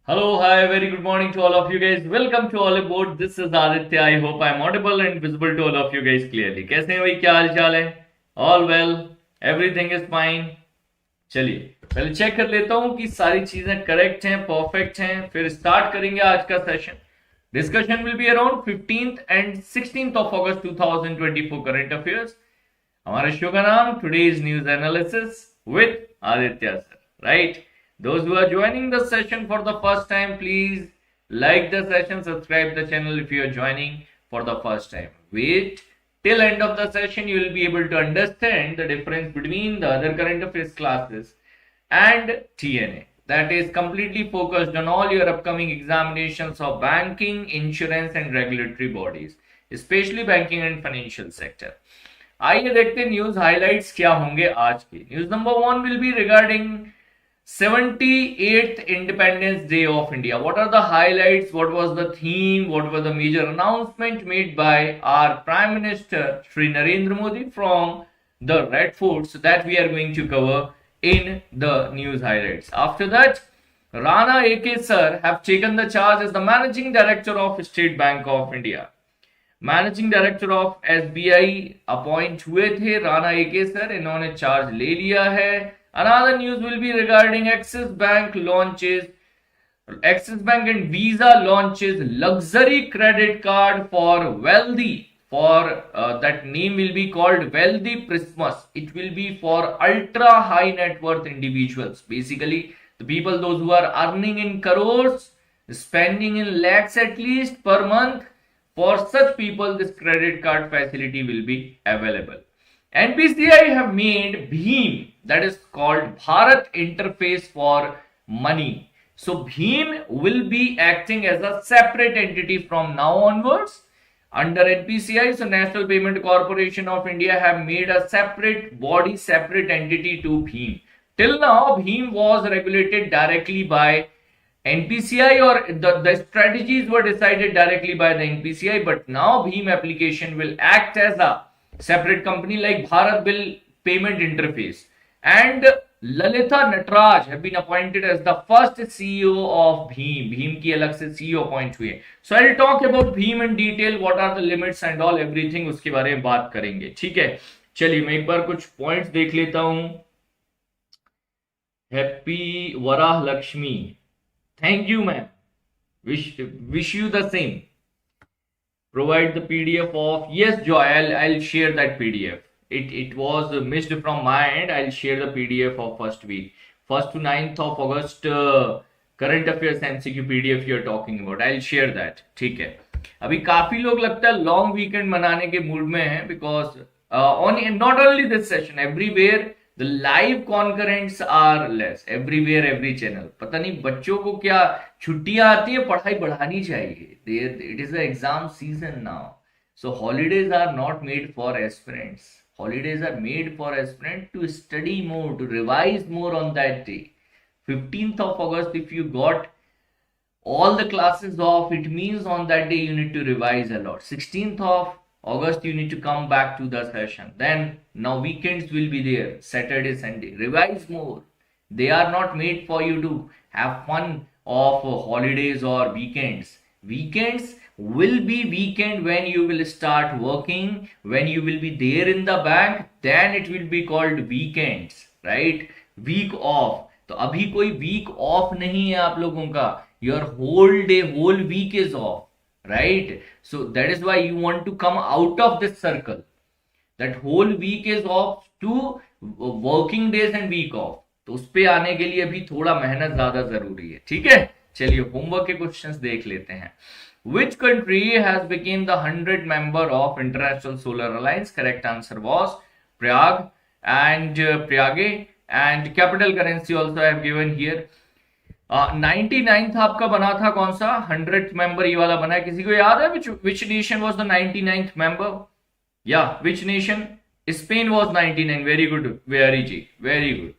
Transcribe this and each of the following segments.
Hello, hi, very good morning to all of you guys. Welcome to Oliveboard. This is Aditya. I hope I'm audible and visible to all of you guys clearly. कैसे हैं भाई, क्या हाल चाल है? All well, everything is fine. चलिए पहले check कर लेता हूँ कि सारी चीजें करेक्ट हैं, परफेक्ट हैं, फिर स्टार्ट करेंगे आज का session. Discussion will be around 15th and 16th of August 2024 current affairs. हमारे शो का नाम Today's News Analysis with Aditya sir, right? Those who are joining the session for the first time, please like the session, subscribe the channel if you are joining for the first time. Wait till end of the session, you will be able to understand the difference between the other current affairs classes and TNA. That is completely focused on all your upcoming examinations of banking, insurance and regulatory bodies, especially banking and financial sector. आइए देखते हैं news highlights क्या होंगे आज की. News number 1 will be regarding 78th Independence Day of India. What are the highlights? What was the theme? What was the major announcement made by our Prime Minister Shri Narendra Modi from the Red Fort? So that we are going to cover in the news highlights. After that, Rana AK sir have taken the charge as the Managing Director of State Bank of India. Managing director of SBI appoint हुए थे Rana AK sir, इन्होंने charge ले लिया है. Another news will be regarding Axis Bank and Visa launches luxury credit card for wealthy, for that name will be called wealthy Christmas. It will be for ultra high net worth individuals, basically the people those who are earning in crores, spending in lakhs at least per month. For such people, this credit card facility will be available. NPCI have made Bhim, that is called Bharat Interface for Money. So Bhim will be acting as a separate entity from now onwards. Under NPCI, so National Payment Corporation of India have made a separate body, separate entity to Bhim. Till now, Bhim was regulated directly by NPCI, or the strategies were decided directly by the NPCI, but now Bhim application will act as a separate company like Bharat Bill Payment Interface. And Lalitha Natraj have been appointed as the first CEO of Bhim. Bhim की अलग से CEO appoint हुए. So I'll talk about Bhim in detail. What are the limits and all everything, उसके बारे में बात करेंगे. ठीक है, चलिए मैं एक बार कुछ पॉइंट्स देख लेता हूं. Happy Varaha Lakshmi, thank you ma'am, wish you the same. Provide the PDF of, yes Joy, I'll share that PDF. It was missed from my end. I'll share the PDF of first week, 1st to 9th of August current affairs MCQ PDF you're talking about. I'll share that. ठीक है, अभी काफी लोग लगता है long weekend मनाने के mood में हैं, because on not only this session, everywhere the live concurrents are less, everywhere, every channel. पता नहीं बच्चों को क्या छुट्टियां आती है, पढ़ाई बढ़ानी चाहिए. It is the exam season now, so holidays are not made for aspirants. Holidays are made for aspirants to study more, to revise more on that day. 15th of August, if you got all the classes off, it means on that day you need to revise a lot. 16th of August, you need to come back to the session. Then now weekends will be there, Saturday, Sunday. Revise more. They are not made for you to have fun of holidays or weekends. Weekends will be weekend when you will start working, when you will be there in the bank, then it will be called weekends, right? Week off. तो अभी कोई week off नहीं है आप लोगों का. Your whole day, whole week is off. Right? So that is why you want to come out of this circle. That whole week is off to working days and week off. तो उस पे आने के लिए अभी थोड़ा मेहनत ज्यादा जरूरी है. ठीक है, चलिए होमवर्क के क्वेश्चंस देख लेते हैं. Which country has become the 100th member of International Solar Alliance? Correct answer was Prague and Prague. And capital currency also I have given here. 99th आपका बना था कौन सा? 100th member ये वाला बना है, किसी को याद है? Which nation was the 99th member? Yeah, which nation? Spain was 99. Very good, very good.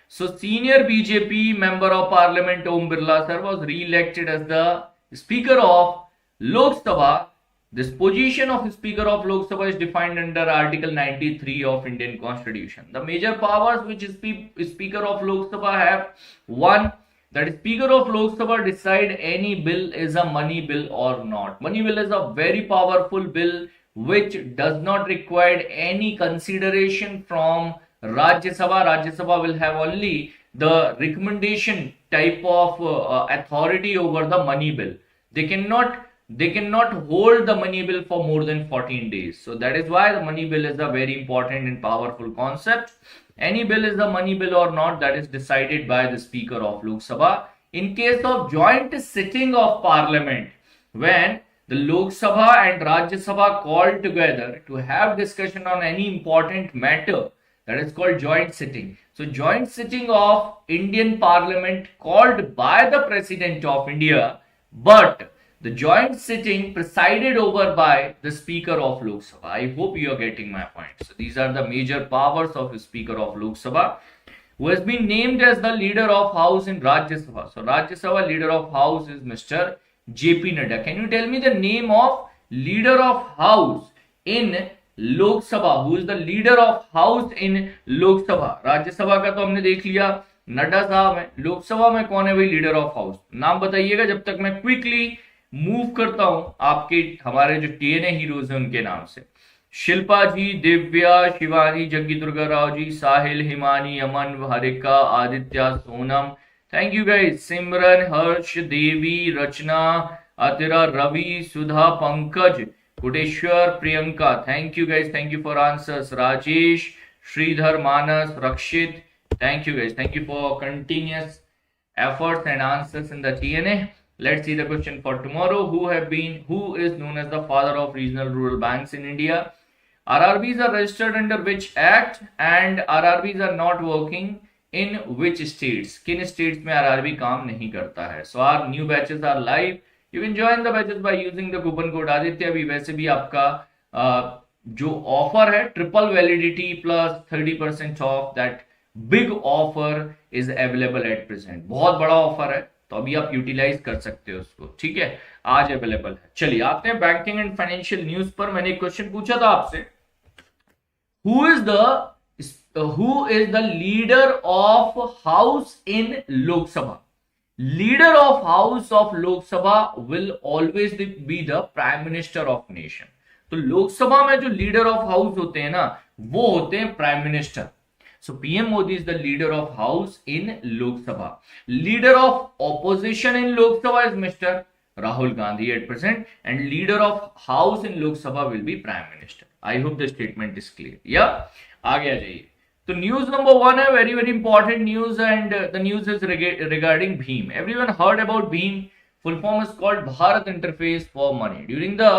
So senior BJP member of Parliament Om Birla sir was re-elected as the Speaker of Lok Sabha. This position of Speaker of Lok Sabha is defined under Article 93 of Indian Constitution. The major powers which Speaker of Lok Sabha have: 1. that Speaker of Lok Sabha decide any bill is a money bill or not. Money bill is a very powerful bill which does not require any consideration from Rajya Sabha. Rajya Sabha will have only the recommendation type of authority over the money bill. They cannot hold the money bill for more than 14 days. So that is why the money bill is a very important and powerful concept. Any bill is a money bill or not, that is decided by the Speaker of Lok Sabha. In case of joint sitting of Parliament, when the Lok Sabha and Rajya Sabha called together to have discussion on any important matter, that is called joint sitting. So joint sitting of Indian Parliament called by the President of India, but the joint sitting presided over by the Speaker of Lok Sabha. I hope you are getting my point. So these are the major powers of the Speaker of Lok Sabha, who has been named as the leader of House in Rajya Sabha. So Rajya Sabha leader of House is Mr. JP Nadda. Can you tell me the name of leader of House in Lok Sabha? Who is the leader of House in Lok Sabha? Rajya Sabha का तो हमने देख लिया, नड्डा साहब है. लोक सभा में कौन है भाई लीडर ऑफ हाउस? नाम बताइएगा जब तक मैं क्विकली मूव करता हूं आपके हमारे जो टीएनए हीरोज हैं उनके नाम से. Shilpa ji, Divya, Shivani, Jaggi Durga Rao ji, Sahil, Himani, Aman, Harika, Aditya, Sonam. Thank you guys. Simran, Harsh, Devi, Rachna, Athira, Ravi, Sudha, Pankaj, Koteshwar, Priyanka. Thank you guys. Thank you for answers. Rajesh, Shridhar, Manas, Rakshit. Thank you guys. Thank you for continuous efforts and answers in the TNA. Let's see the question for tomorrow. Who is known as the father of regional rural banks in India? RRBs are registered under which act, and RRBs are not working in which states? किन states में RRB काम नहीं करता है? So our new batches are live. You can join the batches by using the coupon code Aditya. भी वैसे भी आपका जो ऑफर है triple validity plus 30% of, that big offer is available at present. बहुत बड़ा ऑफर है तो अभी आप यूटिलाइज कर सकते हो उसको. ठीक है, आज अवेलेबल है. चलिए आते हैं बैंकिंग एंड फाइनेंशियल न्यूज पर. मैंने एक क्वेश्चन पूछा था आपसे, who is the leader of house in Lok Sabha? Leader of house of Lok Sabha will always be the prime minister of nation. तो लोकसभा में जो लीडर ऑफ हाउस होते हैं ना, वो होते हैं prime minister. So PM Modi is the leader of House in Lok Sabha. Leader of opposition in Lok Sabha is Mr. Rahul Gandhi at present, and leader of House in Lok Sabha will be Prime Minister. I hope the statement is clear. Yeah, आगे आ जाइए. तो news number 1 है, very very important news, and the news is regarding Bhim. Everyone heard about Bhim. Full form is called Bharat Interface for Money. During the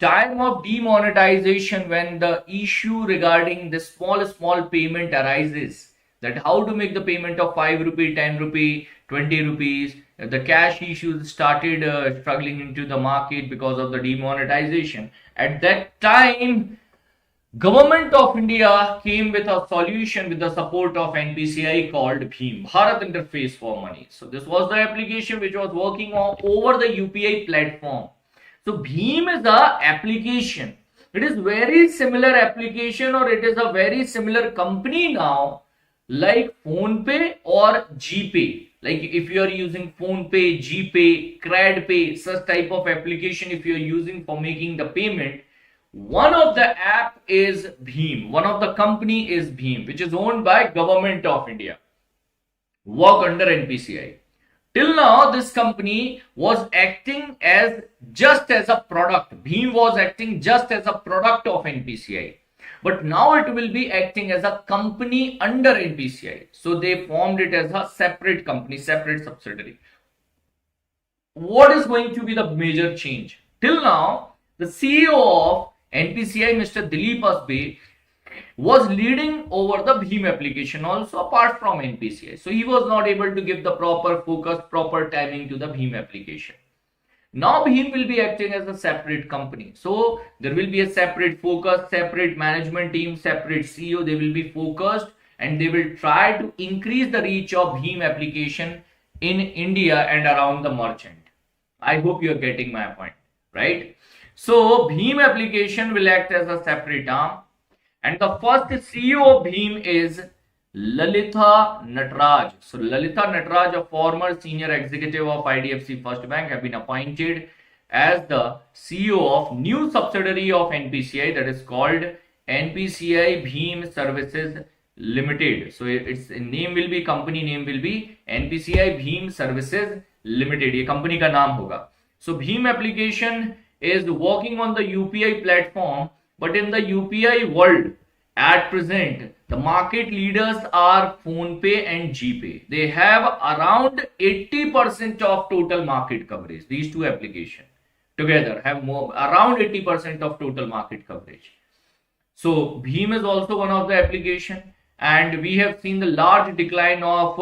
time of demonetization, when the issue regarding the small payment arises, that how to make the payment of 5 rupee, 10 rupee, 20 rupees, the cash issues started struggling into the market because of the demonetization. At that time, Government of India came with a solution with the support of NPCI called Bhim, Bharat Interface for Money. So this was the application which was working on over the UPI platform. So Bhim is a application. It is very similar application, or it is a very similar company now, like PhonePe or GPay. Like if you are using PhonePe, GPay, CredPay, such type of application, if you are using for making the payment, one of the app is Bhim. One of the company is Bhim, which is owned by Government of India, work under NPCI. Till now, this company was acting as just as a product. Bhim was acting just as a product of NPCI. But now it will be acting as a company under NPCI. So they formed it as a separate company, separate subsidiary. What is going to be the major change? Till now, the CEO of NPCI, Mr. Dilip Asbe, was leading over the Bhim application also apart from NPCI. So he was not able to give the proper focus, proper timing to the Bhim application. Now Bhim will be acting as a separate company. So there will be a separate focus, separate management team, separate CEO. They will be focused and they will try to increase the reach of Bhim application in India and around the merchant. I hope you are getting my point, right? So Bhim application will act as a separate arm. And the first CEO of Bhim is Lalitha Nataraj. So Lalitha Nataraj, a former senior executive of IDFC First Bank, have been appointed as the CEO of new subsidiary of NPCI, that is called NPCI Bhim Services Limited. So its name will be, company name will be NPCI Bhim Services Limited. ये company का नाम होगा. So Bhim application is working on the UPI platform, but in the UPI world at present, the market leaders are PhonePe and GPay. They have around 80% of total market coverage. These two applications together have around 80% of total market coverage. So Bhim is also one of the application, and we have seen the large decline of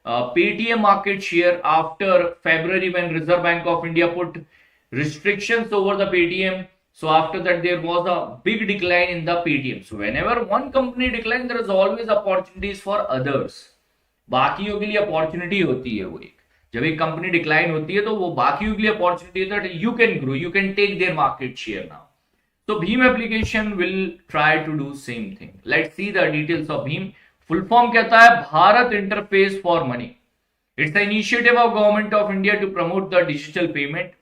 Paytm market share after February, when Reserve Bank of India put restrictions over the Paytm. So after that, there was a big decline in the Paytm. So whenever one company declines, there is always opportunities for others. बाकियों के लिए opportunity होती है वो एक. जब एक company decline होती है तो वो बाकियों के लिए अपॉर्चुनिटी है that you can grow, you can take their market share now. So Bhim application will try to do same thing. Let's see the details of Bhim. Full form कहता है Bharat interface for money. It's an initiative of Government of India to promote the digital payment.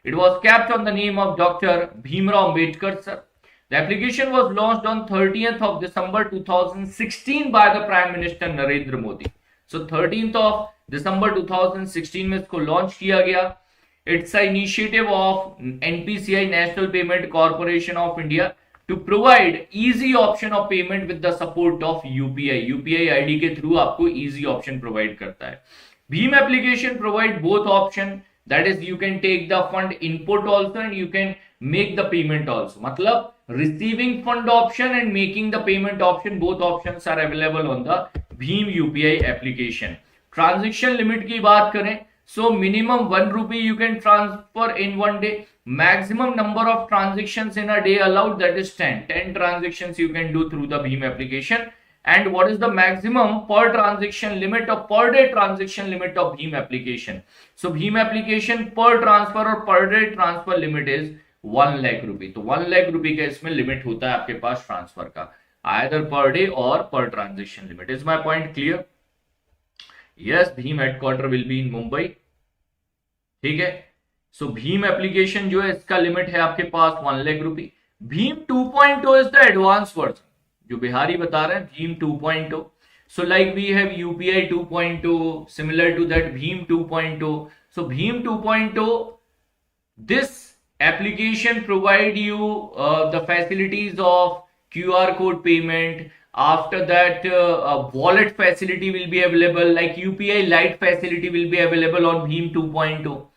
It was kept on the name of Dr. Bhimrao Ambedkar sir. The application was launched on 30th of December 2016 by the Prime Minister Narendra Modi. So 13th of December 2016 में इसको launch किया गया. It's an initiative of NPCI, National Payment Corporation of India, to provide easy option of payment with the support of UPI. UPI ID के through आपको easy option provide करता है. Bhim application provide both option. That is, you can take the fund input also and you can make the payment also. मतलब receiving fund option and making the payment option, both options are available on the Bhim UPI application. Transaction limit की बात करें, so minimum 1 rupee you can transfer in one day. Maximum number of transactions in a day allowed, that is 10. 10 transactions you can do through the Bhim application. And what is the maximum per transaction limit or per day transaction limit of Bhim application? So Bhim application per transfer or per day transfer limit is 1 lakh rupee. तो 1 lakh rupee का इसमें limit होता है आपके पास transfer का, either per day or per transaction limit. Is my point clear? Yes, Bhim headquarter will be in Mumbai. ठीक है. So Bhim application जो है इसका लिमिट है आपके पास 1 lakh rupee. Bhim 2.0 is the advanced version. जो बिहारी बता रहे हैं Bhim 2.0. So like we have UPI 2.0, similar to that Bhim 2.0. So Bhim 2.0, this application provide you the facilities of QR code payment. After that, wallet facility will be available, like UPI Lite facility will be available on Bhim 2.0.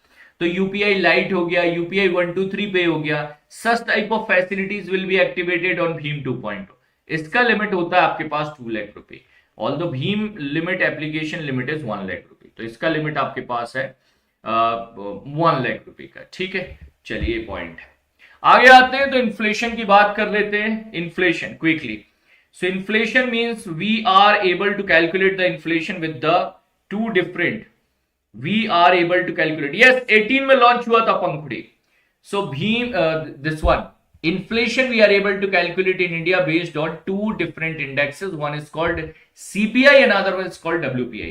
तो UPI Lite हो गया, UPI 123 पे हो गया. Such type of facilities will be activated on Bhim 2.0. इसका limit होता है आपके पास 2 लाख रुपए. Although Bhim limit application limit is 1 lakh रुपए, तो इसका लिमिट आपके पास है 1 लाख रुपए का. ठीक है, चलिए पॉइंट है. आगे आते हैं तो इन्फ्लेशन की बात कर लेते हैं. Inflation quickly. So inflation means we are able to calculate the inflation with the two different. We are able to calculate. Yes, 18 में लॉन्च हुआ था Pankhuri. So Bhim this one inflation we are able to calculate in India based on two different indexes. One is called CPI and another one is called WPI,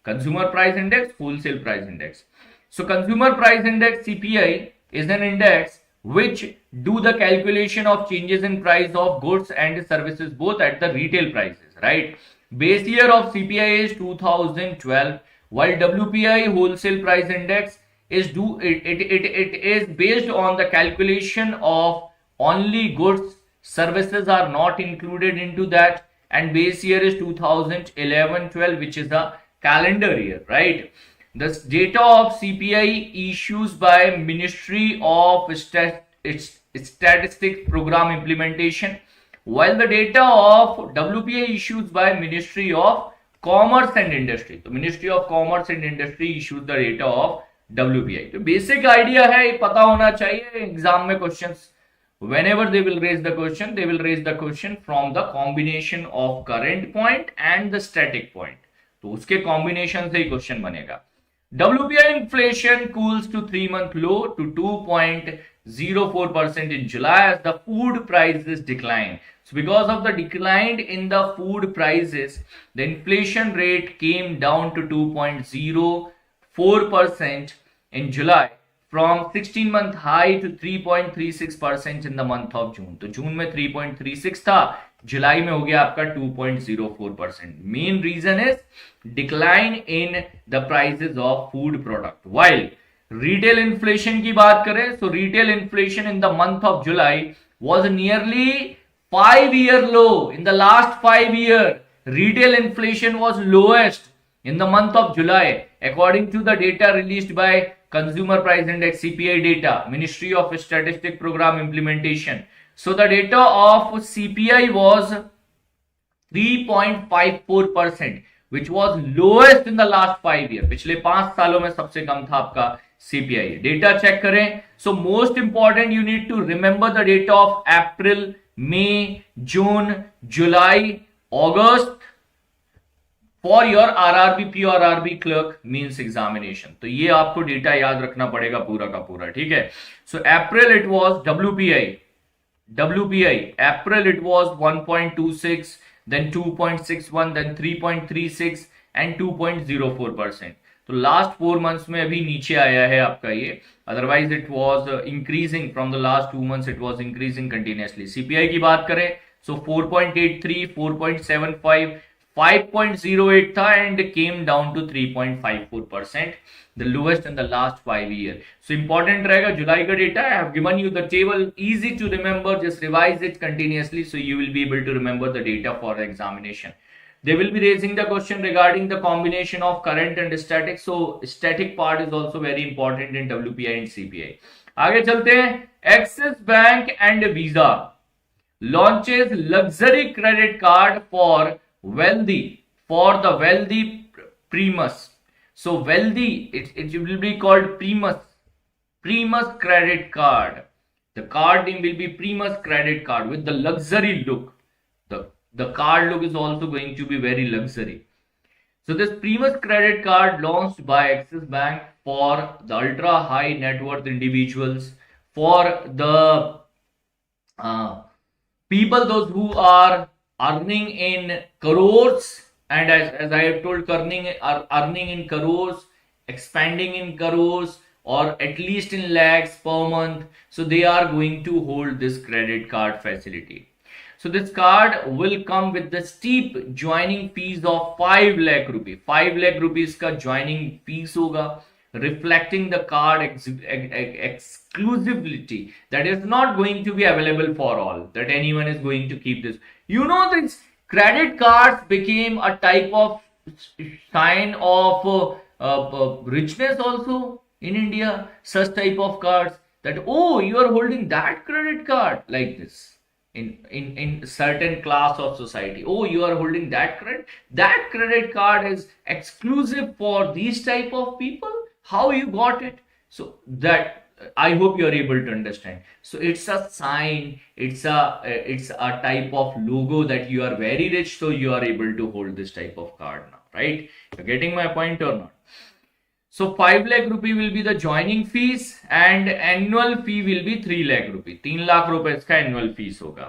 Consumer Price Index, Wholesale Price Index. So Consumer Price Index CPI is an index which do the calculation of changes in price of goods and services both at the retail prices, right? Base year of CPI is 2012, while WPI Wholesale Price Index is it is based on the calculation of only goods, services are not included into that, and base year is 2011-12, which is the calendar year, right? The data of CPI issues by Ministry of Statistics Program Implementation, while the data of WPI issues by Ministry of Commerce and Industry. तो Ministry of Commerce and Industry issues the data of WPI. तो basic idea है, पता होना चाहिए. Exam में questions whenever they will raise the question, they will raise the question from the combination of current point and the static point. तो उसके combination से ही question बनेगा. WPI inflation cools to 3-month low to 2.04% in July as the food prices decline. So because of the decline in the food prices, the inflation rate came down to 2.04% in July from 16-month high to 3.36% in the month of June. तो जून में 3.36 था, जुलाई में हो गया आपका 2.04%. Main reason is decline in the prices of food product. While retail inflation की बात करें, so retail inflation in the month of July was nearly 5-year low. In the last 5 years, retail inflation was lowest in the month of July, according to the data released by Consumer Price Index CPI data, Ministry of Statistic Program Implementation. So the data of CPI was 3.54%, which was lowest in the last 5 years. पिछले 5 सालों में सबसे कम था आपका CPI. Data check करें. So most important, you need to remember the data of April, May, June, July, August for your RRB, PRRB clerk means examination. तो ये आपको डेटा याद रखना पड़ेगा पूरा का पूरा, ठीक है. So April it was WPI, April it was 1.26, then 2.61, then 3.36 and 2.04%. तो लास्ट 4 months में अभी नीचे आया है आपका ये, otherwise it was increasing from the last 2 months, it was increasing continuously. CPI की बात करें सो 4.83, 4.75, 5.08 था and came down to 3.54%, the lowest in the last 5 years. So important रहेगा जुलाई का data. I have given you the table, easy to remember, just revise it continuously so you will be able to remember the data for examination. They will be raising the question regarding the combination of current and static. So static part is also very important in WPI and CPI. आगे चलते हैं. Axis Bank and Visa launches luxury credit card for the wealthy Primus. So wealthy, it will be called Primus credit card. The card name will be Primus credit card with the luxury look. The card look is also going to be very luxury. So this Primus credit card launched by Axis Bank for the ultra high net worth individuals, for the people, those who are earning in crores, and as I have told, earning in crores, expanding in crores, or at least in lakhs per month. So they are going to hold this credit card facility. So this card will come with the steep joining fees of 5 lakh rupees. 5 lakh rupees का joining fees होगा, reflecting the card exclusivity that is not going to be available for all, that anyone is going to keep this. You know, this credit cards became a type of sign of richness also in India. Such type of cards that, oh, you are holding that credit card like this. In certain class of society, oh, you are holding that credit card is exclusive for these type of people. How you got it? So that I hope you are able to understand. So it's a sign, it's a type of logo that you are very rich, so you are able to hold this type of card now, right? You're getting my point or not? So 5 lakh rupee will be the joining fees and annual fee will be 3 lakh rupee. 3 lakh रुपए इसका annual fees होगा,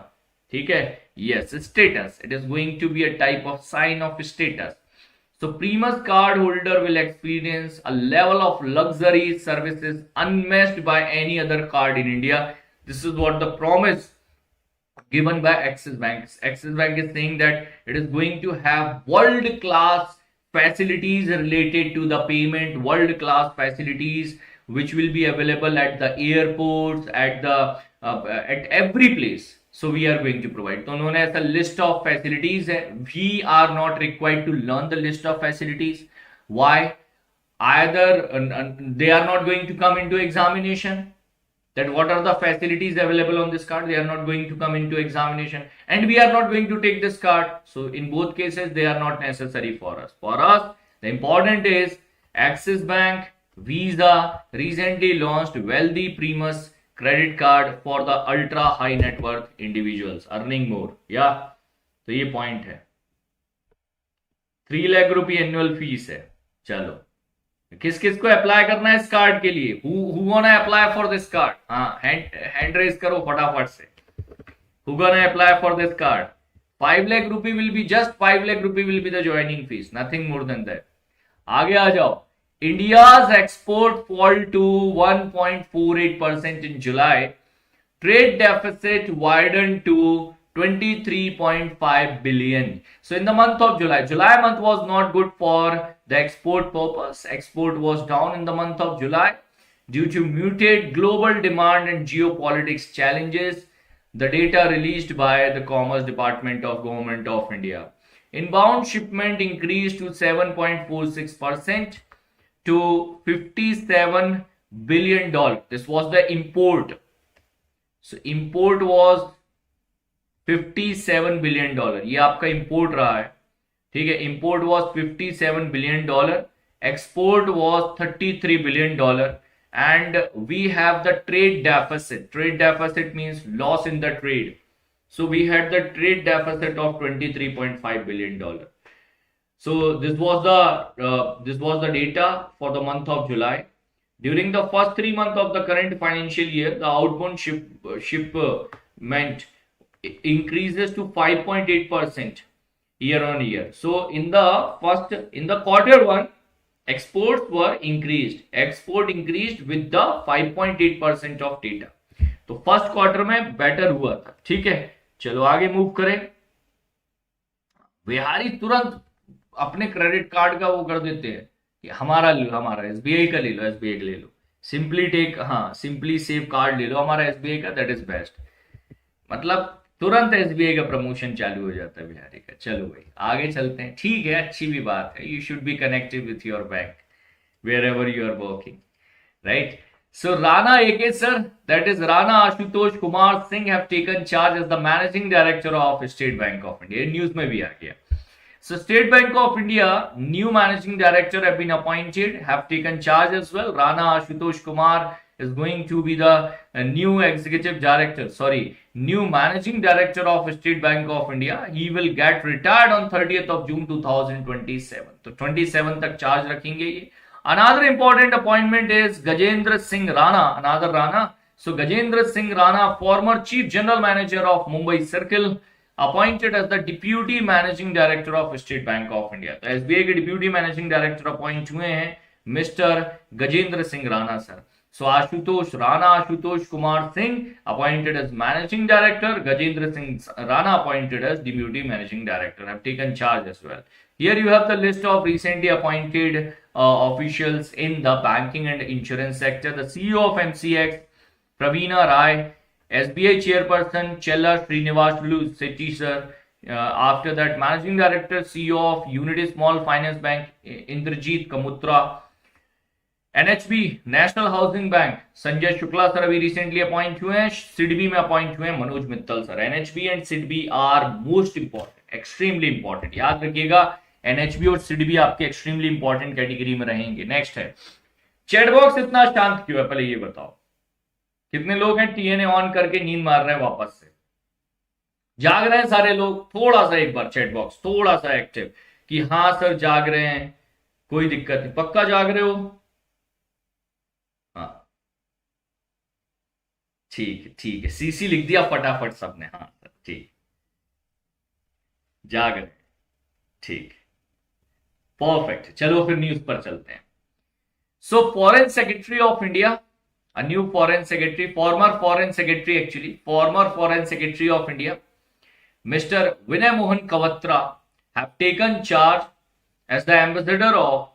ठीक है. Yes, status. It is going to be a type of sign of status. So Primus card holder will experience a level of luxury services unmatched by any other card in India. This is what the promise given by Axis Bank. Axis Bank is saying that it is going to have world-class facilities related to the payment, world-class facilities which will be available at the airports, at every place. So we are going to provide. तो उन्होंने ऐसा list of facilities है. We are not required to learn the list of facilities. Why? Either they are not going to come into examination. That what are the facilities available on this card? They are not going to come into examination, and we are not going to take this card. So in both cases, they are not necessary for us. For us, the important is Axis Bank, Visa recently launched Wealthy Primus credit card for the ultra high net worth individuals earning more. Yeah, तो ये point है. 3 lakh rupee annual fees है. चलो, किस किस को apply करना है इस कार्ड के लिए? Who wanna apply for this card? हाँ, हैंड रेज करो फटाफट से. Who gonna apply for this card? 5 lakh rupee will be just 5 lakh rupee will be the joining fees, nothing more than that. आगे आ जाओ. India's export fall to 1.48% in July. Trade deficit widened to 23.5 billion. So in the month of July month was not good for the export purpose. Export was down in the month of July due to muted global demand and geopolitics challenges. The data released by the Commerce Department of Government of India. Inbound shipment increased to 7.46% to $57 billion. This was the import. So import was $57 billion. ये आपका import रहा है. ठीक है. Import was $57 billion. Export was $33 billion. And we have the trade deficit. Trade deficit means loss in the trade. So we had the trade deficit of $23.5 billion. So this was the data for the month of July. During the first 3 months of the current financial year, the outbound shipment increases to 5.8% year on year. So in the quarter one, exports were increased. Export increased with the 5.8% of data. तो first quarter में better हुआ था. ठीक है, चलो आगे move करें. बिहारी तुरंत अपने क्रेडिट कार्ड का वो कर देते हैं कि हमारा एसबीआई का ले लो, एसबीआई का ले लो, सिंपली सेव कार्ड ले लो हमारा एसबीआई का, दैट इज बेस्ट. मतलब तुरंत एसबीआई का प्रमोशन चालू हो जाता है बिहारी का. चलो भाई आगे चलते हैं. ठीक है, अच्छी भी बात है. You should be connected with your bank wherever you are working, right. So Rana AK sir, that is Rana Ashutosh Kumar Singh, have taken charge as the managing director of State Bank of India. News में भी आ गया. So State Bank of India new managing director have been appointed, have taken charge as well. Rana Ashutosh Kumar is going to be the new executive director, new managing director of State Bank of India. He will get retired on 30th of June 2027. तो 27 तक charge रखेंगे ये. Another important appointment is Gajendra Singh Rana, another Rana. So Gajendra Singh Rana, former chief general manager of Mumbai Circle, appointed as the deputy managing director of State Bank of India. तो SBI के deputy managing director appoint हुए हैं mister Gajendra Singh Rana sir. So Ashutosh Kumar Singh appointed as managing director, Gajendra Singh Rana appointed as deputy managing director, have taken charge as well. Here you have the list of recently appointed officials in the banking and insurance sector. The CEO of MCX, Praveena Rai, SBI chairperson, Chella Srinivasulu Sethi sir. After that, managing director, CEO of Unity Small Finance Bank, Indrajit Kamutra. NHB, National Housing Bank, Sanjay Shukla sir अभी recently appoint हुए हैं. SIDBI में appoint हुए हैं Manoj Mittal sir. NHB and SIDBI are most important, extremely important. याद रखिएगा, NHB और सिडबी आपके एक्सट्रीमली इंपॉर्टेंट कैटेगरी में रहेंगे. नेक्स्ट है चैटबॉक्स इतना शांत क्यों है, पहले ये बताओ. कितने लोग हैं टीएनए ऑन करके नींद मार रहे हैं वापस से, जाग रहे हैं सारे लोग? थोड़ा सा एक बार चैटबॉक्स थोड़ा सा एक्टिव कि हाँ सर जाग रहे हैं, कोई दिक्कत नहीं. पक्का जाग रहे हो? हाँ ठीक है. सीसी लिख दिया फटाफट सबने. हाँ सर ठीक, जाग रहे. ठीक, परफेक्ट. चलो फिर न्यूज पर चलते हैं. So foreign secretary of India, a new foreign secretary, former foreign secretary of India, mister Vinay Mohan Kwatra, have taken charge as the ambassador of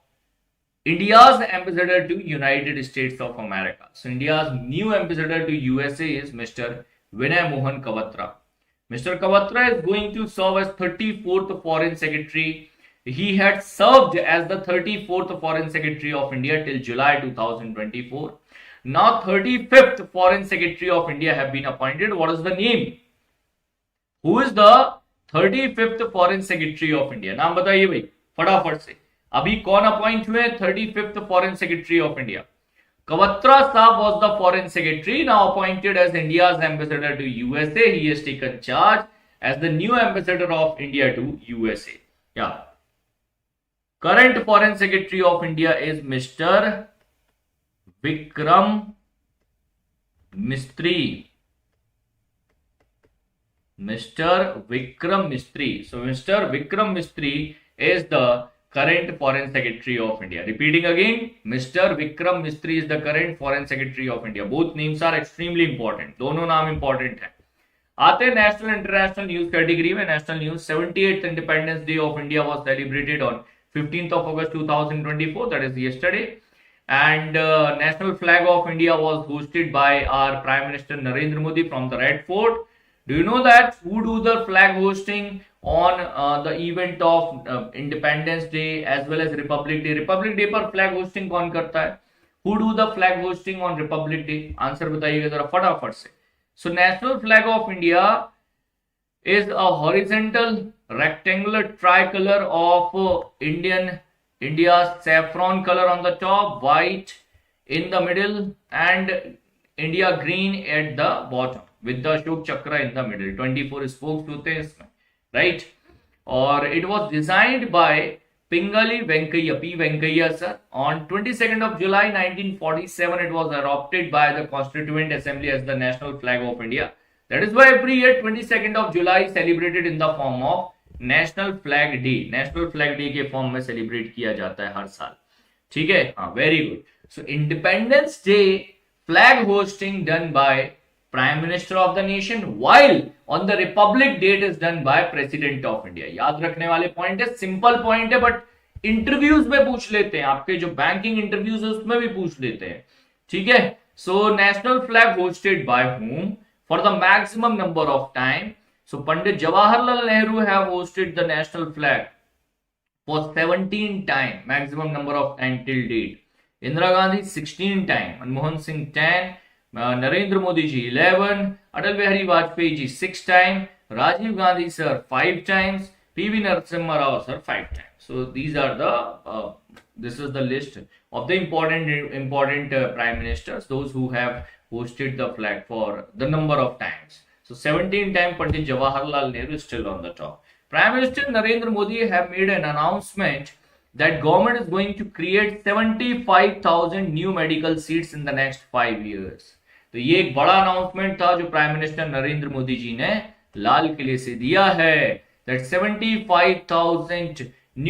India's ambassador to United States of America. So India's new ambassador to USA is Mr. Vinay Mohan Kawatra. Mr. Kawatra is going to serve as 34th Foreign Secretary. He had served as the 34th Foreign Secretary of India till July 2024. Now 35th Foreign Secretary of India have been appointed. What is the name? Who is the 35th Foreign Secretary of India? नाम बताइए भाई फटाफट से. अभी कौन appoint हुए 35th foreign secretary of India? Kwatra साहब was the foreign secretary, now appointed as India's ambassador to USA. He has taken charge as the new ambassador of India to USA. या current foreign secretary of India is mister Vikram Mistri. Mr. Vikram Mistry. So Mr. Vikram Mistry is the current Foreign Secretary of India. Repeating again, Mr. Vikram Mistry is the current Foreign Secretary of India. Both names are extremely important. दोनों नाम important है. आते हैं national international news category में. National news 78th independence day of India was celebrated on 15th of August 2024, that is yesterday. And national flag of India was hosted by our Prime Minister Narendra Modi from the Red Fort. Do you know that who do the flag hosting on the event of Independence Day as well as Republic Day? Republic Day पर flag hosting कौन करता है? Who do the flag hosting on Republic Day? Answer बताइएगा जरा फटाफट से. So national flag of India is a horizontal rectangular tricolor of India's saffron color on the top, white in the middle, and India green at the bottom with the Ashok Chakra in the middle. 24 spokes होते हैं इसमें, right? और it was designed by Pingali Venkaiah, P. Venkaiah sir. On 22nd of July 1947, it was adopted by the Constituent Assembly as the national flag of India. That is why every year 22nd of July is celebrated in the form of national flag day. National flag day के form में celebrate किया जाता है हर साल. ठीक है, हाँ, very good. So independence day flag hoisting done by prime minister of the nation, while on the republic date is done by president of India. याद रखने वाले पॉइंट है, सिंपल पॉइंट है, बट इंटरव्यूज में पूछ लेते हैं. आपके जो बैंकिंग इंटरव्यूज है उसमें भी पूछ लेते हैं. ठीक है. So national flag hosted by whom for the maximum number of time. So Pandit Jawaharlal Nehru have hosted the national flag for 17 times, maximum number of time till date. Indira Gandhi 16 times, Manmohan Singh 10, Narendra Modi ji 11, Atal Bihari Vajpayee ji 6 times, Rajiv Gandhi sir 5 times, PV Narasimha Rao sir 5 times. So these are the this is the list of the important prime ministers, those who have hosted the flag for the number of times. So 17 times Pandit Jawaharlal Nehru is still on the top. Prime Minister Narendra Modi have made an announcement that government is going to create 75,000 new medical seats in the next 5 years. तो ये एक बड़ा announcement था जो prime minister Narendra Modi ji ने लाल किले से दिया है. That 75,000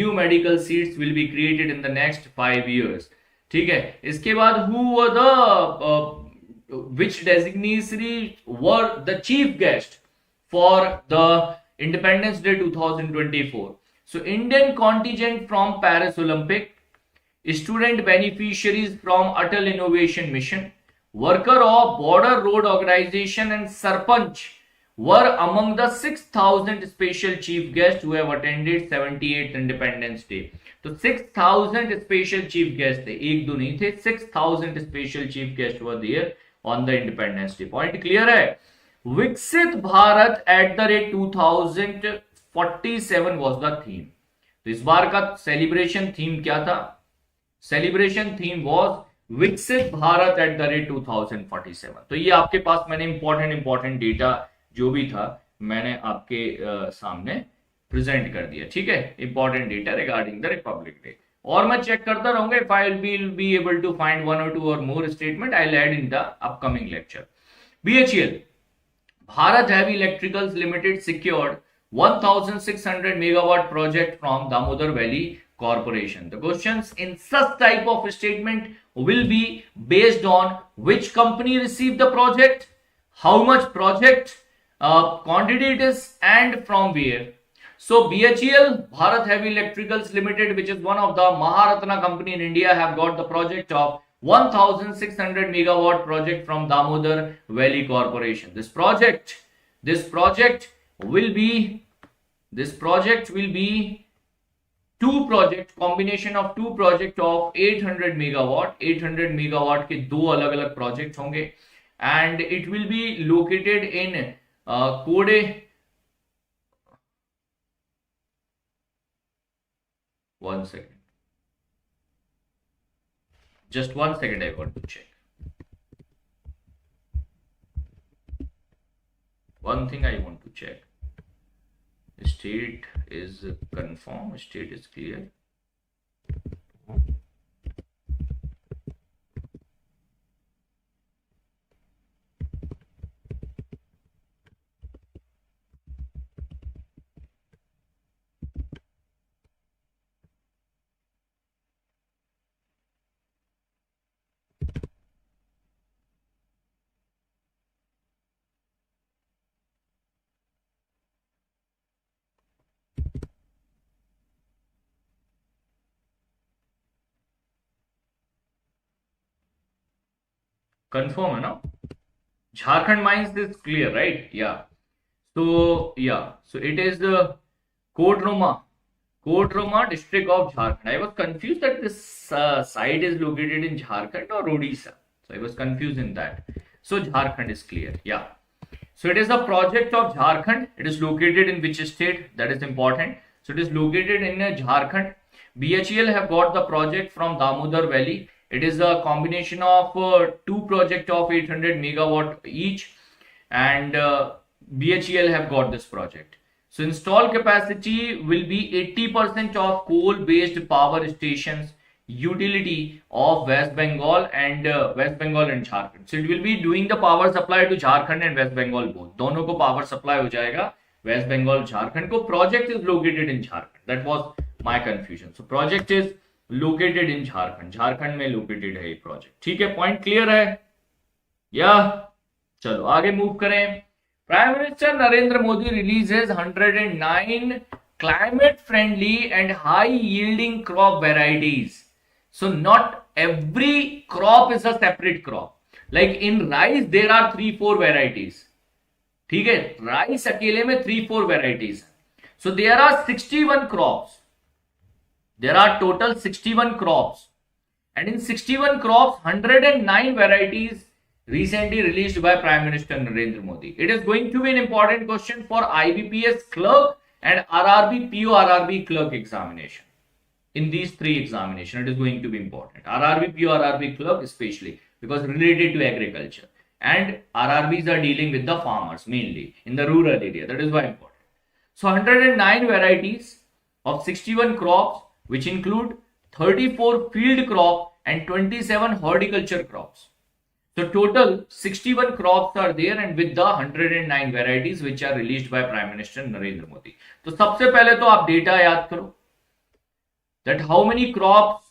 new medical seats will be created in the next 5 years. ठीक है. इसके बाद who were the which designees were the chief guest for the Independence Day 2024. So Indian contingent from Paris Olympic, student beneficiaries from Atal Innovation Mission, worker of Border Road Organization and Sarpanch were among the 6,000 special chief guests who have attended 78th Independence Day. तो 6,000 special chief guests थे, एक दो नहीं थे, 6,000 special chief guests were there on the Independence Day. Point clear है. विकसित Bharat @ 2047 was the theme. तो इस बार का सेलिब्रेशन थीम क्या था? सेलिब्रेशन थीम was विकसित भारत @ 2047. तो ये आपके पास मैंने इंपॉर्टेंट डेटा जो भी था मैंने आपके सामने प्रेजेंट कर दिया. ठीक है, important data regarding the Republic day. और मैं चेक करता रहूंगा. if I will be able to find one or two or more statement, I'll add in the upcoming lecture. BHEL, Bharat Heavy Electricals Limited secured 1,600 megawatt project from Damodar Valley Corporation. The questions in such type of statement will be based on which company received the project, how much project, quantity it is, and from where. So BHEL, Bharat Heavy Electricals Limited, which is one of the Maharatna company in India, have got the project of 1,600 megawatt project from Damodar Valley Corporation. This project will be combination of two project of 800 megawatt. 800 megawatt के दो अलग अलग project होंगे, and it will be located in Kode. One second. Just 1 second, I want to check. One thing I want to check. State is confirmed, state is clear. Confirm है ना? Jharkhand mines is clear, right? Yeah. So it is the Kotroma district of Jharkhand. I was confused that this site is located in Jharkhand or Odisha. So I was confused in that. So Jharkhand is clear. Yeah. So it is a project of Jharkhand. It is located in which state? That is important. So it is located in Jharkhand. BHEL have got the project from Damodar Valley. It is a combination of two projects of 800 megawatt each, and BHEL have got this project. So installed capacity will be 80% of coal-based power stations utility of West Bengal and Jharkhand. So it will be doing the power supply to Jharkhand and West Bengal both. दोनों को power supply हो जाएगा West Bengal Jharkhand को. Project is located in Jharkhand. That was my confusion. So project is located in Jharkhand. Jharkhand में located है ये project. ठीक है, point clear है? या चलो आगे move करें. Prime Minister Narendra Modi releases 109 climate friendly and high yielding crop varieties. So not every crop is a separate crop. Like in rice there are 3-4 varieties. ठीक है, rice अकेले में 3-4 varieties. So there are 61 crops. There are total 61 crops, and in 61 crops 109 varieties recently released by Prime Minister Narendra Modi. It is going to be an important question for IBPS clerk and RRB PO RRB clerk examination. In these three examinations, it is going to be important. RRB PO RRB clerk especially because related to agriculture, and RRBs are dealing with the farmers mainly in the rural area. That is why important. So 109 varieties of 61 crops, which include 34 field crop and 27 horticulture crops. So total 61 crops are there, and with the 109 varieties which are released by Prime Minister Narendra Modi. तो सबसे पहले तो आप data याद करो that how many crops,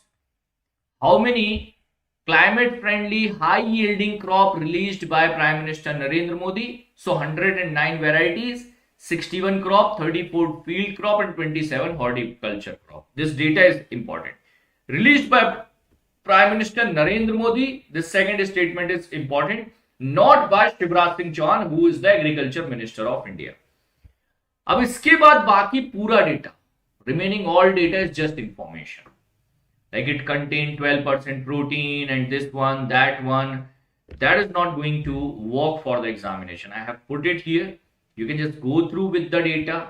how many climate friendly high yielding crop released by Prime Minister Narendra Modi. So 109 varieties, 61 crop, 34 field crop and 27 horticulture crop. This data is important. Released by Prime Minister Narendra Modi. This second statement is important. Not by Shivraj Singh Chauhan, who is the Agriculture Minister of India. अब इसके बाद बाकी पूरा data, remaining all data is just information. Like it contained 12% protein and this one, that one. That is not going to work for the examination. I have put it here. You can just go through with the data,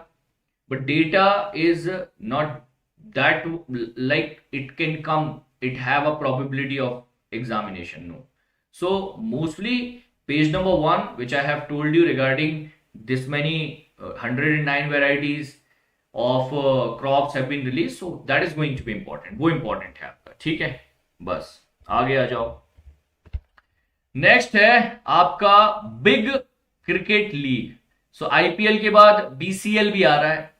but data is not that like it can come, it have a probability of examination. No. So mostly page number 1, which I have told you regarding this many 109 varieties of crops have been released. So that is going to be important. वो important है आपका. ठीक है, बस आगे आ जाओ. Next है आपका big cricket league. So IPL के बाद बीसीएल भी आ रहा है.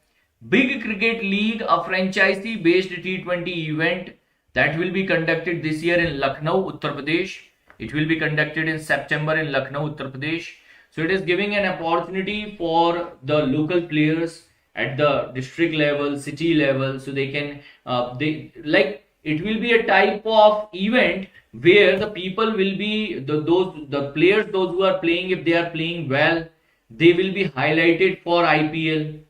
Big cricket league, a franchise based T20 event that will be conducted this year in Lucknow, Uttar Pradesh. It will be conducted in September in Lucknow, Uttar Pradesh. So it is giving an opportunity for the local players at the district level, city level, so they can it will be a type of event where the people will be the players, those who are playing, if they are playing well, they will be highlighted for IPL.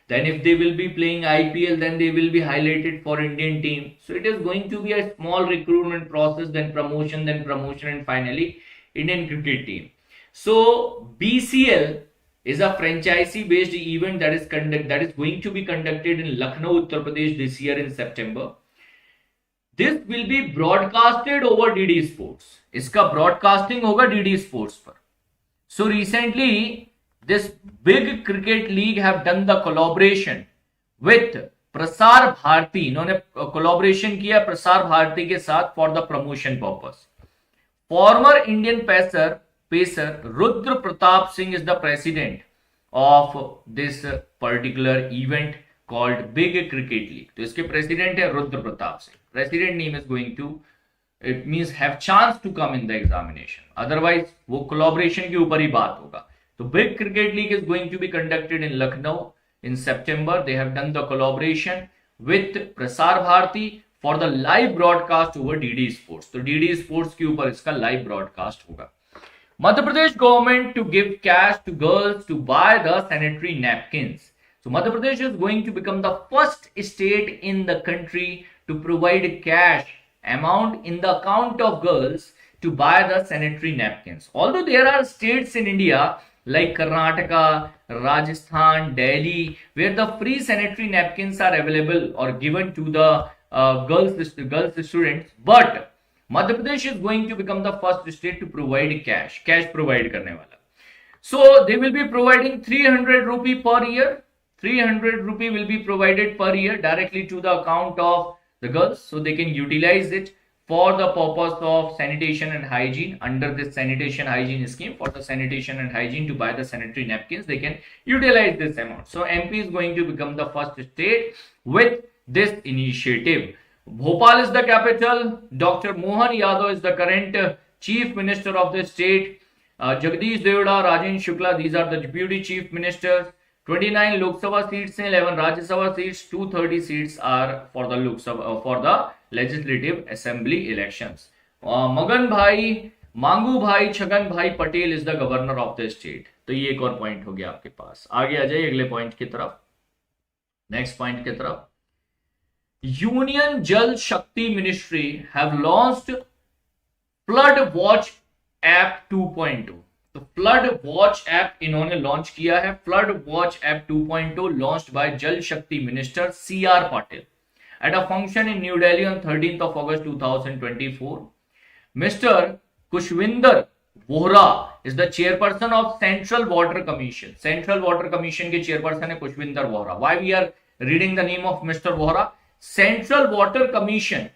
Then if they will be playing IPL, then they will be highlighted for Indian team. So it is going to be a small recruitment process, then promotion, and finally Indian cricket team. So BCL is a franchisee based event that is going to be conducted in Lucknow, Uttar Pradesh this year in September. This will be broadcasted over DD Sports. इसका broadcasting होगा DD Sports पर. So recently this big cricket league have done the collaboration with Prasar Bharati. इन्होंने collaboration किया प्रसार भारती के साथ for the promotion purpose. Former Indian pacer Rudra Pratap Singh is the president of this particular event called Big Cricket League. तो इसके president है Rudra Pratap Singh. President name is going to, it means have chance to come in the examination. Otherwise वो collaboration के ऊपर ही बात होगा. So Big Cricket League is going to be conducted in Lucknow in September. They have done the collaboration with Prasar Bharati for the live broadcast over DD Sports. तो DD Sports के ऊपर इसका live broadcast होगा. Madhya Pradesh government to give cash to girls to buy the sanitary napkins. So Madhya Pradesh is going to become the first state in the country to provide cash amount in the account of girls to buy the sanitary napkins. Although there are states in India like Karnataka, Rajasthan, Delhi, where the free sanitary napkins are available or given to the girls students, but Madhya Pradesh is going to become the first state to provide cash provide करने वाला. So they will be providing 300 rupee per year. 300 rupee will be provided per year directly to the account of the girls, so they can utilize it for the purpose of sanitation and hygiene under this sanitation hygiene scheme. For the sanitation and hygiene to buy the sanitary napkins, they can utilize this amount. So MP is going to become the first state with this initiative. Bhopal is the capital. Dr. Mohan Yadav is the current chief minister of the state. Jagdish Devda, Rajendra Shukla, these are the deputy chief ministers. 29 Lok Sabha seats and 11 Rajya Sabha seats. 230 seats are for the Lok Sabha, for the legislative assembly elections. Magan Bhai, Mangu Bhai, Chhagan Bhai Patel is the governor of the state. तो ये एक और point हो गया आपके पास. आगे आ जाइए अगले पॉइंट की तरफ. नेक्स्ट पॉइंट की तरफ. Union Jal Shakti Ministry have launched Flood Watch App 2.2. तो Flood Watch App इन्होंने लॉन्च किया है. Flood Watch App 2.2 launched by Jal Shakti Minister C.R. Patil at a function in New Delhi on 13th of August 2024. Mr. Kushwinder Vohra is the chairperson of Central Water Commission. Central Water Commission के chairperson है Kushwinder Vohra. Why we are reading the name of Mr. Vohra? Central Water Commission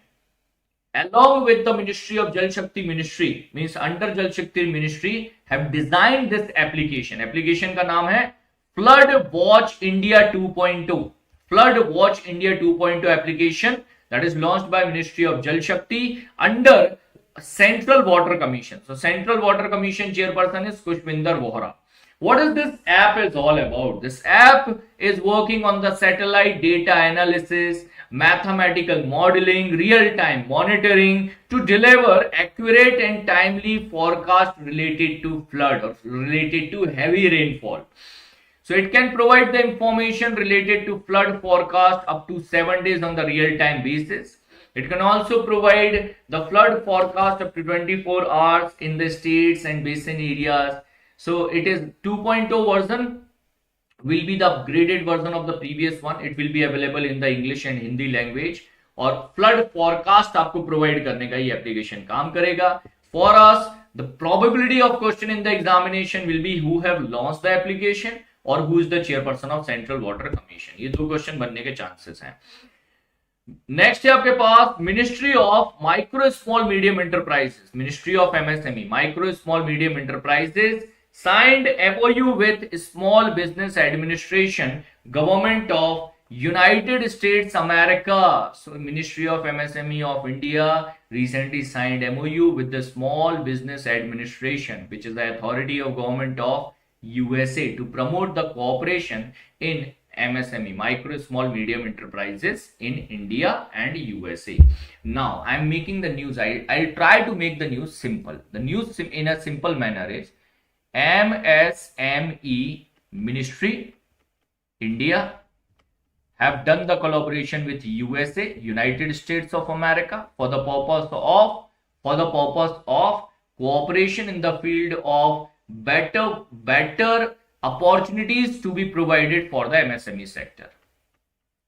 along with the Ministry of Jal Shakti Ministry, means under Jal Shakti Ministry, have designed this application. Application का नाम है Flood Watch India 2.2. Flood Watch India 2.2 application that is launched by Ministry of Jal Shakti under Central Water Commission. So Central Water Commission chairperson is Kushwinder Vohra. What is this app is all about? This app is working on the satellite data analysis, mathematical modeling, real-time monitoring to deliver accurate and timely forecast related to flood or related to heavy rainfall. So it can provide the information related to flood forecast up to 7 days on the real-time basis. It can also provide the flood forecast up to 24 hours in the states and basin areas. So it is 2.0 version, will be the upgraded version of the previous one. It will be available in the English and Hindi language. और flood forecast आपको provide करने का ये application काम करेगा. For us, the probability of question in the examination will be who have launched the application or who is the chairperson of Central Water Commission. ये दो question बनने के चांसेस हैं. नेक्स्ट है आपके पास ministry of micro small medium enterprises, ministry of MSME micro small medium enterprises signed MoU with Small Business Administration, Government of United States America. So Ministry of MSME of India recently signed MoU with the Small Business Administration, which is the authority of government of USA, to promote the cooperation in MSME, micro small medium enterprises in India and USA. Now I am making the news. I'll try to make the news simple. The news in a simple manner is MSME Ministry, India, have done the collaboration with USA, United States of America, for the purpose of cooperation in the field of better opportunities to be provided for the MSME sector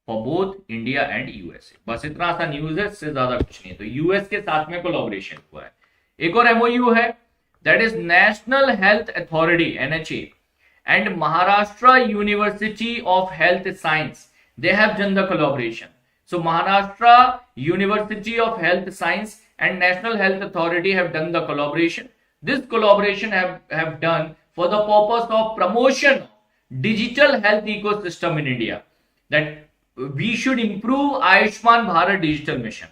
for both India and USA. बस इतना सा news है, इससे ज्यादा कुछ नहीं. तो US के साथ में कोलैबोरेशन हुआ है. एक और एमओयू है, that is National Health Authority NHA and Maharashtra University of Health Science, they have done the collaboration. So Maharashtra University of Health Science and National Health Authority have done the collaboration. This collaboration have done for the purpose of promotion of digital health ecosystem in India, that we should improve Ayushman Bharat digital mission.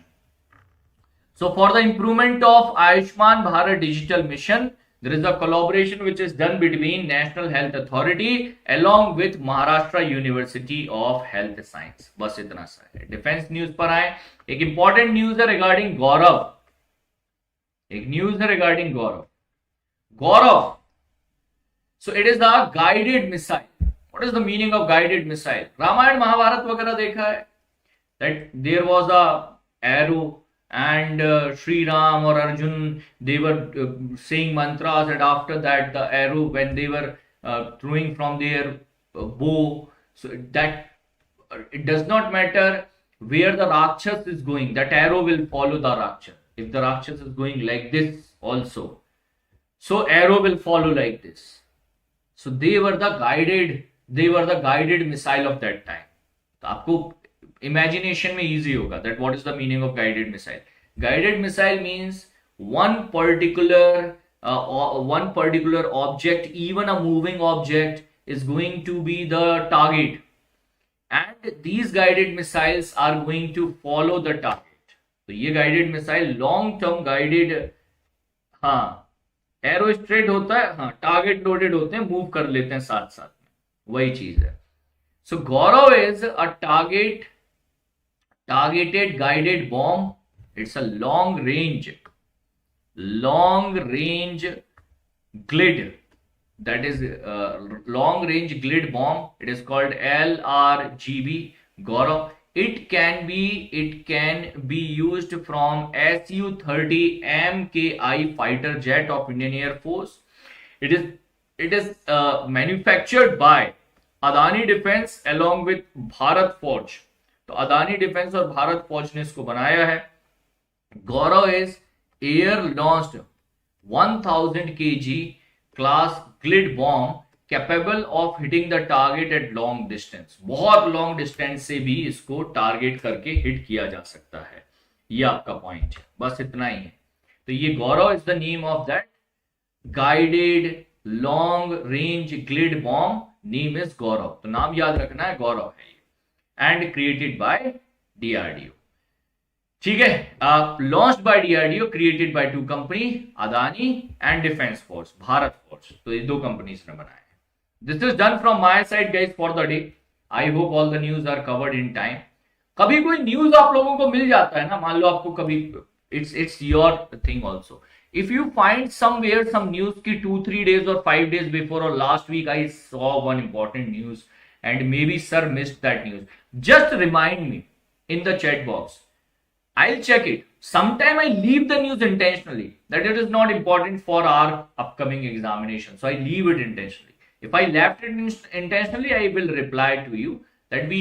So for the improvement of Ayushman Bharat digital mission, there is a collaboration which is done between National Health Authority along with Maharashtra University of Health Science. बस इतना सा है. Defence news पर आए. एक important news है regarding गौरव. एक news है regarding Gaurav. Gaurav. So it is the guided missile. What is the meaning of guided missile? Ramayana Mahabharata वगैरह देखा है? That there was a arrow and Sri Ram or Arjun, they were saying mantras, and after that the arrow, when they were throwing from their bow, so that it does not matter where the Rakshas is going, that arrow will follow the Rakshas. If the Rakshas is going like this also, so arrow will follow like this. So they were the guided missile of that time. तो आपको imagination में easy होगा that what is the meaning of guided missile. Guided missile means one particular object, even a moving object, is going to be the target, and these guided missiles are going to follow the target. तो ये guided missile long term guided, हाँ arrow straight होता है, हाँ target loaded होते हैं, move कर लेते हैं साथ साथ में, वही चीज है. So Gaurav is a targeted guided bomb. It's a long range glide, that is long range glide bomb. It is called LRGB. Gaurav. It can be used from Su-30 MKI fighter jet of Indian Air Force. It is manufactured by Adani Defense along with Bharat Forge. तो Adani defence और भारत फौज ने इसको बनाया है. Gaurav is air launched 1000 kg class glide bomb capable of hitting the target at long distance. बहुत long distance से भी इसको टारगेट करके हिट किया जा सकता है. ये आपका पॉइंट है, बस इतना ही है. तो ये Gaurav is the name of that guided long range glide bomb. Name is Gaurav. तो नाम याद रखना है, गौरव है ये, एंड क्रिएटेड बाय DRDO. ठीक है, launched by DRDO, created by two company, Adani and defence force, Bharat force. तो ये दो कंपनीज ने बनाया है. This is done from my side guys for the day. I hope all the news are covered in time. कभी कोई news आप लोगों को मिल जाता है ना, मान लो आपको कभी, it's your thing also. If you find somewhere some news ki 2-3 days or 5 days before or last week I saw one important news and maybe sir missed that news, just remind me in the chat box. I'll check it. Sometime I leave the news intentionally that it is not important for our upcoming examination, so I leave it intentionally. If I left it intentionally, I will reply to you that we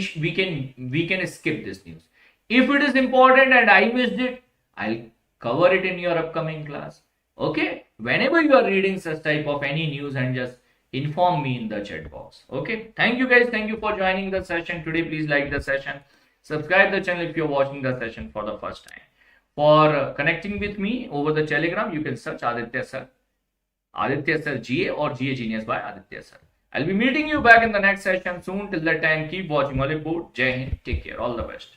can skip this news. If it is important and I missed it, I'll cover it in your upcoming class. Okay, whenever you are reading such type of any news, and just inform me in the chat box. Okay, thank you guys, thank you for joining the session today. Please like the session, subscribe the channel if you're watching the session for the first time. For connecting with me over the Telegram, you can search Aditya sir GA or GA Genius by Aditya sir. I'll be meeting you back in the next session soon. Till that time, keep watching Oliveboard. Jai Hind, take care, all the best.